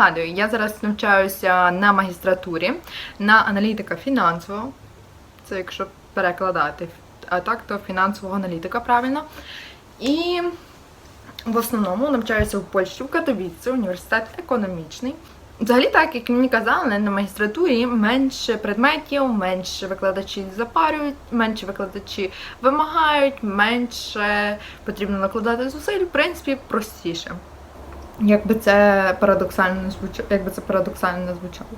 Нагадую, я зараз навчаюся на магістратурі, на аналітика фінансового, це якщо перекладати, а так то фінансового аналітика, правильно. І в основному навчаюся в Польщі, в Катовіці, університет економічний. Взагалі, так, як мені казали, на магістратурі менше предметів, менше викладачі запарюють, менше викладачі вимагають, менше потрібно накладати зусиль, в принципі, простіше. Якби це парадоксально не звучало.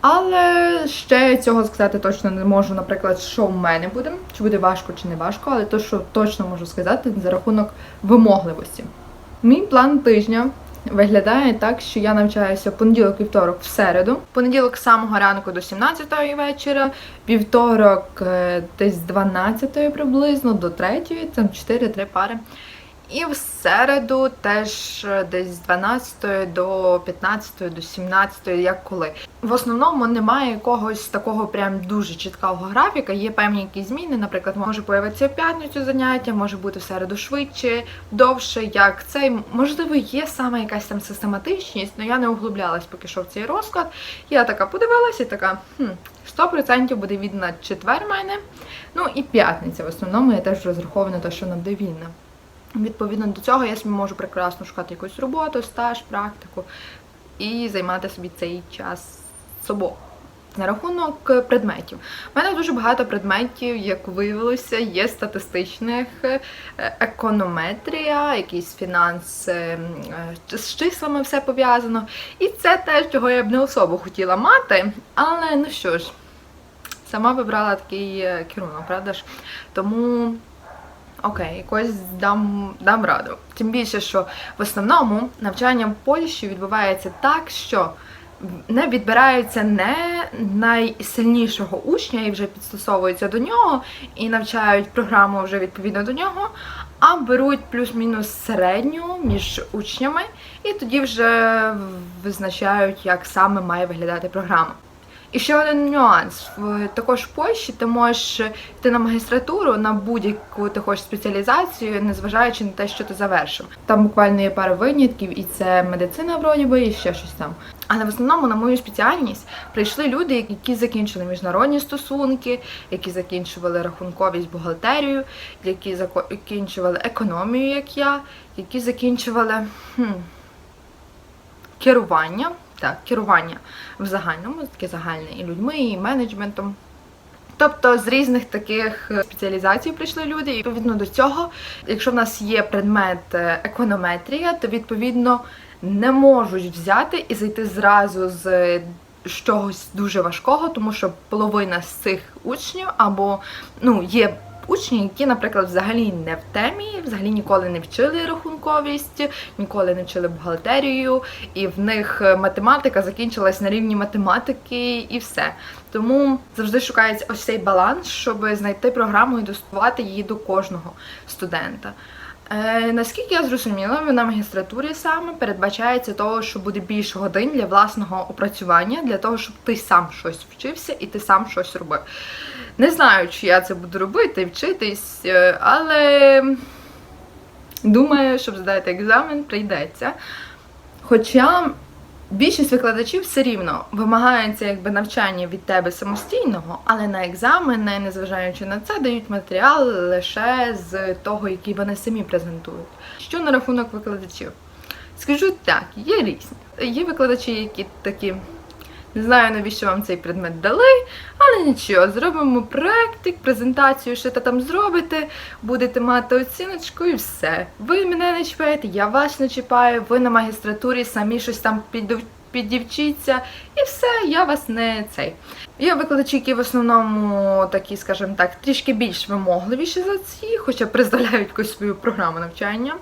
Але ще цього сказати точно не можу, наприклад, що в мене буде, чи буде важко, чи не важко, але то, що точно можу сказати, за рахунок вимогливості. Мій план тижня виглядає так, що я навчаюся понеділок, вівторок, в середу. Понеділок з самого ранку до 17-ї вечора, вівторок десь з 12-ї приблизно до 3-ї, там 4-3 пари. І в середу теж десь з 12 до 15, до 17, як коли. В основному немає якогось такого прям дуже чіткого графіка, є певні якісь зміни, наприклад, може появитися в п'ятницю заняття, може бути в середу швидше, довше, як цей. Можливо, є саме якась там систематичність, але я не углублялась поки що в цей розклад. Я така подивилася і така, 100% буде вільна четвер в мене, ну і п'ятниця в основному, я теж розраховую на те, що вона буде вільна. Відповідно до цього я собі можу прекрасно шукати якусь роботу, стаж, практику і займати собі цей час собою. На рахунок предметів. У мене дуже багато предметів, як виявилося, є статистичних, економетрія, якісь фінанси, з числами все пов'язано. І це те, чого я б не особо хотіла мати, але ну що ж, сама вибрала такий керунок, правда ж? Тому окей, якось дам раду. Тим більше, що в основному навчання в Польщі відбувається так, що не відбираються не найсильнішого учня і вже підстосовуються до нього, і навчають програму вже відповідно до нього, а беруть плюс-мінус середню між учнями, і тоді вже визначають, як саме має виглядати програма. І ще один нюанс. Також в Польщі ти можеш йти на магістратуру, на будь-яку ти хочеш спеціалізацію, незважаючи на те, що ти завершив. Там буквально є пара винятків, і це медицина, вроді би, і ще щось там. Але в основному на мою спеціальність прийшли люди, які закінчили міжнародні стосунки, які закінчували рахунковість, бухгалтерію, які закінчували економію, як я, які закінчували керування. Так, керування в загальному, таке загальне, і людьми, і менеджментом. Тобто з різних таких спеціалізацій прийшли люди, і відповідно до цього, якщо в нас є предмет економетрія, то відповідно не можуть взяти і зайти зразу з чогось дуже важкого, тому що половина з цих учнів або, є учні, які, наприклад, взагалі не в темі, взагалі ніколи не вчили рахунковість, ніколи не вчили бухгалтерію, і в них математика закінчилась на рівні математики і все. Тому завжди шукається ось цей баланс, щоб знайти програму і доступувати її до кожного студента. Наскільки я зрозуміла, на магістратурі саме передбачається того, що буде більше годин для власного опрацювання, для того, щоб ти сам щось вчився і ти сам щось робив. Не знаю, чи я це буду робити, вчитись, але думаю, щоб здати екзамен, прийдеться. Хоча більшість викладачів все рівно вимагається навчання від тебе самостійного, але на екзамени, незважаючи на це, дають матеріал лише з того, який вони самі презентують. Що на рахунок викладачів? Скажу так, є різні. Є викладачі, які такі: не знаю, навіщо вам цей предмет дали, але нічого, зробимо проєктик, презентацію, що ти там зробите, будете мати оціночку і все. Ви мене не чіпаєте, я вас не чіпаю, ви на магістратурі самі щось там піддівчіться, і все, я вас не цей. Є викладачі, які в основному такі, скажімо так, трішки більш вимогливіші за ці, хоча представляють якусь свою програму навчання,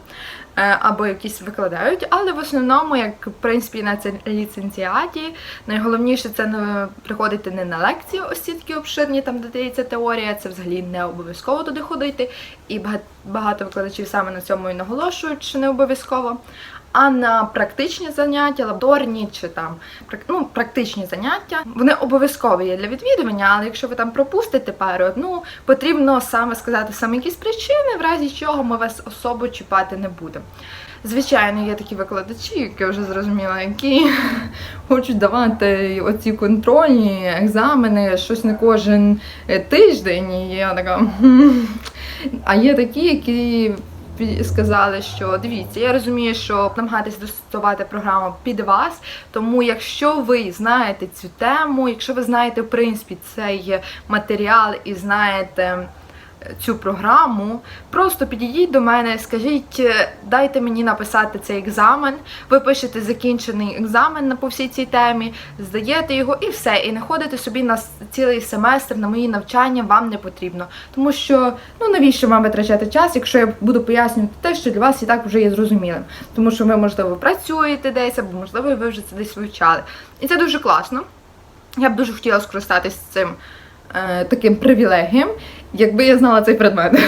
або якісь викладають, але в основному, як в принципі на це ліцензіаті, найголовніше це не приходити не на лекції ось ці такі обширні, там де дається теорія, це взагалі не обов'язково туди ходити, і багато викладачів саме на цьому і наголошують, що не обов'язково, А на практичні заняття, лабораторні чи там практичні заняття, вони обов'язкові є для відвідування, але якщо ви там пропустите пару одну, потрібно саме сказати саме якісь причини, в разі чого ми вас особо чіпати не будемо. Звичайно, є такі викладачі, які вже зрозуміла, які хочуть давати оці контрольні екзамени, щось не кожен тиждень, і я така... А є такі, які сказали, що дивіться, я розумію, що намагатись достосувати програму під вас, тому якщо ви знаєте цю тему, якщо ви знаєте, в принципі, цей матеріал і знаєте цю програму, просто підійдіть до мене, скажіть, дайте мені написати цей екзамен, ви пишете закінчений екзамен по всій цій темі, здаєте його і все, і не ходите собі на цілий семестр, на мої навчання вам не потрібно. Тому що, навіщо вам витрачати час, якщо я буду пояснювати те, що для вас і так вже є зрозумілим. Тому що ви, можливо, працюєте десь, або, можливо, ви вже це десь вивчали. І це дуже класно. Я б дуже хотіла скористатися цим таким привілегієм, якби я знала цей предмет.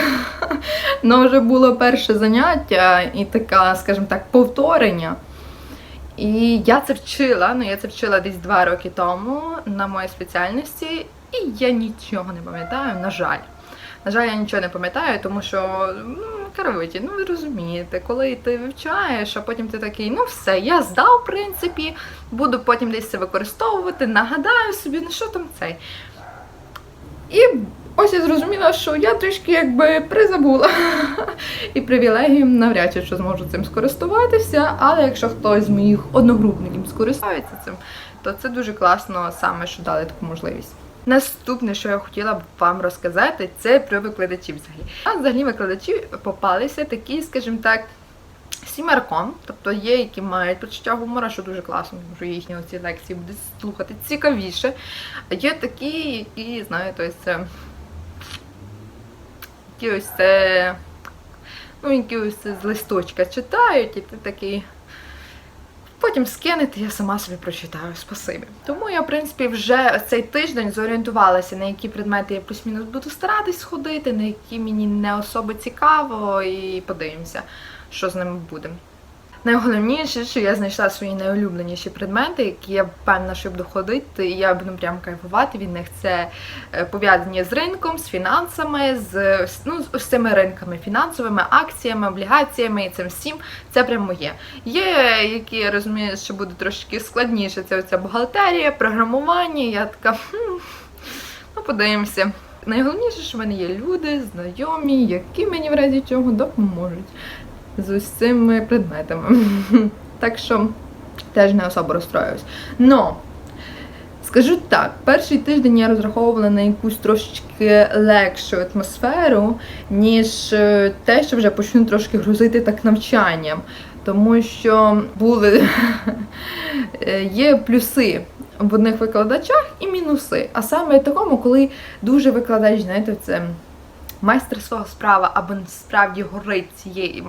Ну, вже було перше заняття і така, скажімо так, повторення. І я це вчила десь 2 роки тому на моїй спеціальності, і я нічого не пам'ятаю, на жаль. На жаль, я нічого не пам'ятаю, тому що, керуйте, ви розумієте, коли ти вивчаєш, а потім ти такий, все, я здав, в принципі, буду потім десь це використовувати, нагадаю собі, що там цей. І ось я зрозуміла, що я трішки призабула. І привілегієм навряд чи що зможу цим скористуватися, але якщо хтось з моїх одногрупників скористається цим, то це дуже класно саме, що дали таку можливість. Наступне, що я хотіла б вам розказати, це про викладачів взагалі. А взагалі викладачі попалися такі, скажімо так, сімерком, тобто є, які мають почуття гумора, що дуже класно, тому що їхні оці лекції будуть слухати цікавіше. А є такі, які, знаєте, які ось це з листочка читають, і ти такий... Потім скинете, я сама собі прочитаю, спасибі. Тому я, в принципі, вже цей тиждень зорієнтувалася, на які предмети я плюс-мінус буду старатись сходити, на які мені не особо цікаво, і подивимося, що з ними буде. Найголовніше, що я знайшла свої найулюбленіші предмети, які я впевнена, що буду ходити, і я буду прям кайфувати від них. Це пов'язані з ринком, з фінансами, з цими ринками, фінансовими, акціями, облігаціями і цим всім. Це прям моє. Є, які я розумію, що буде трошки складніше, це оця бухгалтерія, програмування, я така, подивимося. Найголовніше, що в мене є люди, знайомі, які мені в разі чого допоможуть з ось цими предметами. Так що теж не особо розстроююсь. Но, скажу так, перший тиждень я розраховувала на якусь трошечки легшу атмосферу, ніж те, що вже почну трошки грузити так навчанням. Тому що є плюси в одних викладачах і мінуси. А саме такому, коли дуже викладач, знаєте, це майстер свого справа, або справді горить цією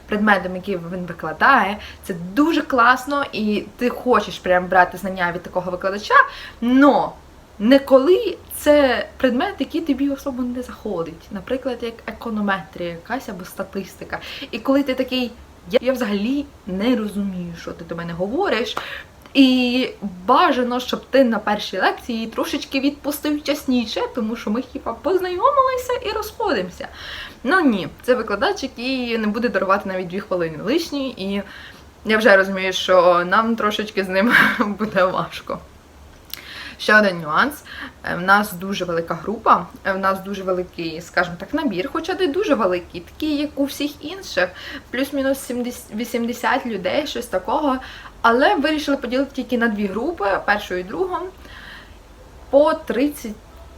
предметом, який він викладає, це дуже класно, і ти хочеш прям брати знання від такого викладача, но не коли це предмет, який тобі особо не заходить. Наприклад, як економетрія якась або статистика. І коли ти такий, я взагалі не розумію, що ти до мене говориш, і бажано, щоб ти на першій лекції трошечки відпустив чесніше, тому що ми хіба познайомилися і розходимося. Ну ні, це викладач, який не буде дарувати навіть 2 хвилини лишні, і я вже розумію, що нам трошечки з ним буде важко. Ще один нюанс. В нас дуже велика група, в нас дуже великий, скажімо так, набір, хоча не дуже великий, такий, як у всіх інших, плюс-мінус 80 людей, щось такого. Але вирішили поділити тільки на 2 групи, першу і другу, по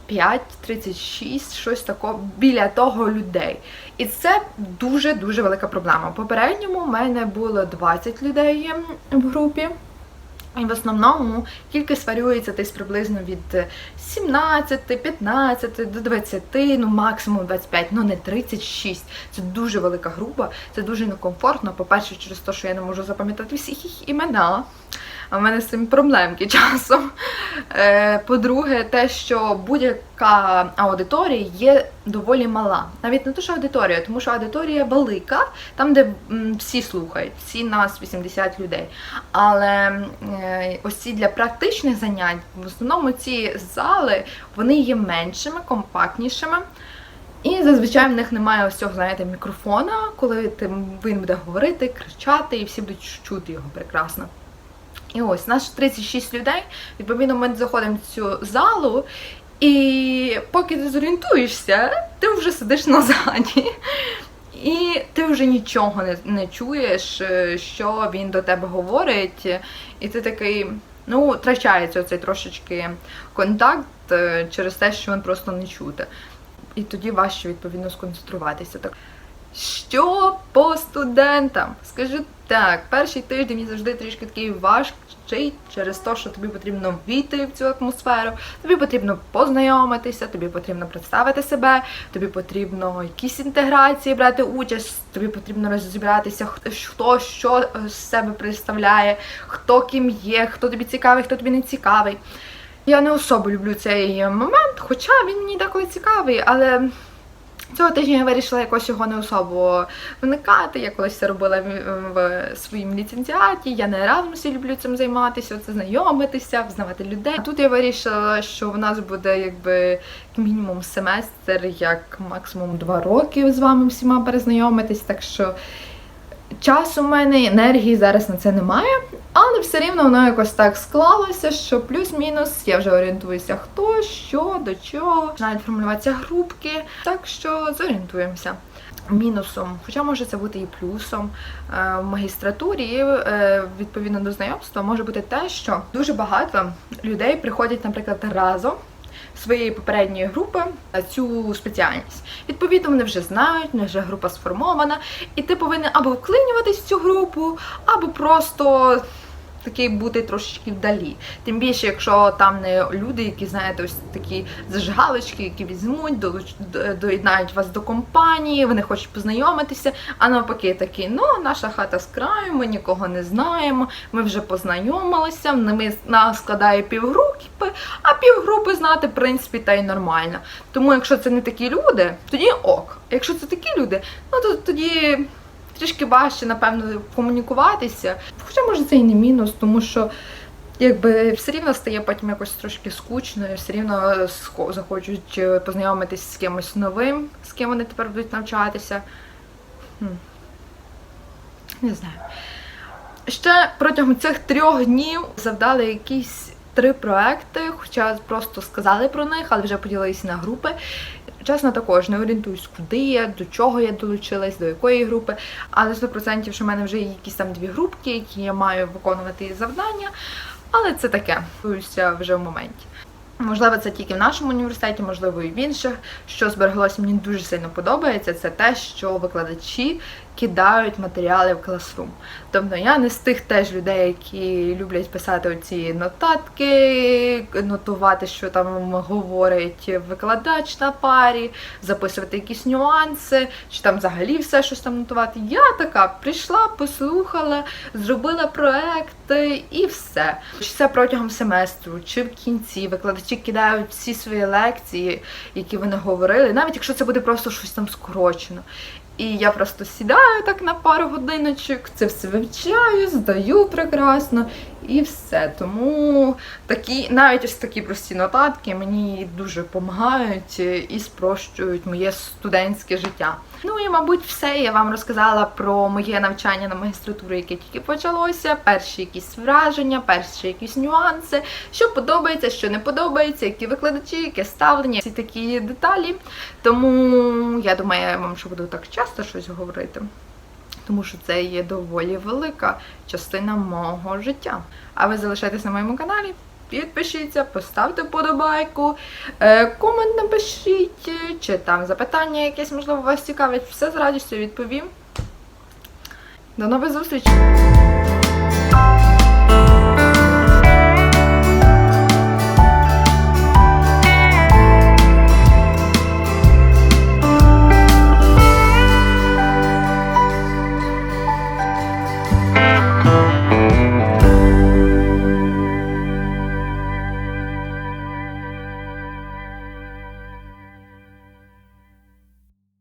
35-36, щось такого, біля того людей. І це дуже-дуже велика проблема. В попередньому в мене було 20 людей в групі. І в основному кількість варіюється десь приблизно від 17, 15 до 20, максимум 25, не 36. Це дуже велика група, це дуже некомфортно. По-перше, через те, що я не можу запам'ятати всіх їх імена. А в мене з цим проблемки часом. По-друге, те, що будь-яка аудиторія є доволі мала. Навіть не те, що аудиторія, тому що аудиторія велика, там, де всі слухають, всі нас 80 людей. Але ось ці для практичних занять, в основному ці зали, вони є меншими, компактнішими. І зазвичай в них немає ось цього, знаєте, мікрофона, коли він буде говорити, кричати, і всі будуть чути його прекрасно. І ось, нас 36 людей, відповідно, ми заходимо в цю залу, і поки ти зорієнтуєшся, ти вже сидиш назаді. І ти вже нічого не чуєш, що він до тебе говорить, і ти такий, ну, втрачається оцей трошечки контакт через те, що він просто не чути. І тоді важче, відповідно, сконцентруватися. Так. Що по студентам? Скажу так, перший тиждень він завжди трішки такий важкий через те, що тобі потрібно війти в цю атмосферу, тобі потрібно познайомитися, тобі потрібно представити себе, тобі потрібно якісь інтеграції брати участь, тобі потрібно розібратися, хто що з себе представляє, хто ким є, хто тобі цікавий, хто тобі не цікавий. Я не особо люблю цей момент, хоча він мені деколи цікавий, але цього тижня я вирішила якось його не особо вникати. Я колись це робила в своїм ліцензіаті, я на Еразмусі люблю цим займатися, це знайомитися, взнавати людей. А тут я вирішила, що в нас буде як мінімум семестр, як максимум 2 роки з вами всіма перезнайомитись, так що часу в мене, енергії зараз на це немає, але все рівно воно якось так склалося, що плюс-мінус я вже орієнтуюся, хто, що, до чого. Починають формулюватися групки, так що зорієнтуємося. Мінусом, хоча може це бути і плюсом, в магістратурі, відповідно до знайомства, може бути те, що дуже багато людей приходять, наприклад, разом своєї попередньої групи на цю спеціальність. Відповідно, вони вже знають, в них вже група сформована, і ти повинен або вклинюватись в цю групу, або просто такий бути трошечки вдалі. Тим більше, якщо там не люди, які, знаєте, ось такі зажигалочки, які візьмуть, доєднають вас до компанії, вони хочуть познайомитися, а навпаки такі, ну, наша хата з краю, ми нікого не знаємо, ми вже познайомилися, нас складає півгрупи, а півгрупи знати, в принципі, та й нормально. Тому, якщо це не такі люди, тоді ок. А якщо це такі люди, ну, то тоді трішки важче, напевно, комунікуватися. Хоча, може, це і не мінус, тому що все рівно стає потім якось трошки скучно, все рівно захочуть познайомитись з кимось новим, з ким вони тепер будуть навчатися. Не знаю. Ще протягом цих 3 днів завдали якісь 3 проекти, хоча просто сказали про них, але вже поділилися на групи. Чесно, також не орієнтуюсь, куди я, до чого я долучилась, до якої групи, але 100%, що в мене вже є якісь там 2 групки, які я маю виконувати завдання, але це таке, готуюся вже в моменті. Можливо, це тільки в нашому університеті, можливо, і в інших. Що збереглося, мені дуже сильно подобається, це те, що викладачі кидають матеріали в Classroom. Тобто я не з тих теж людей, які люблять писати оці нотатки, нотувати, що там говорить викладач на парі, записувати якісь нюанси, чи там взагалі все щось там нотувати. Я така прийшла, послухала, зробила проект і все. Чи це протягом семестру, чи в кінці викладачі кидають всі свої лекції, які вони говорили, навіть якщо це буде просто щось там скорочено. І я просто сідаю так на пару годиночок, це все вивчаю, здаю прекрасно і все. Тому навіть ось такі прості нотатки мені дуже допомагають і спрощують моє студентське життя. Ну і, мабуть, все. Я вам розказала про моє навчання на магістратурі, яке тільки почалося, перші якісь враження, перші якісь нюанси, що подобається, що не подобається, які викладачі, яке ставлення, всі такі деталі. Тому я думаю, я вам ще буду так часто щось говорити, тому що це є доволі велика частина мого життя. А ви залишайтесь на моєму каналі, підпишіться, поставте вподобайку, комент напишіть, чи там запитання якесь, можливо, вас цікавить. Все з радістю відповім. До нових зустрічей!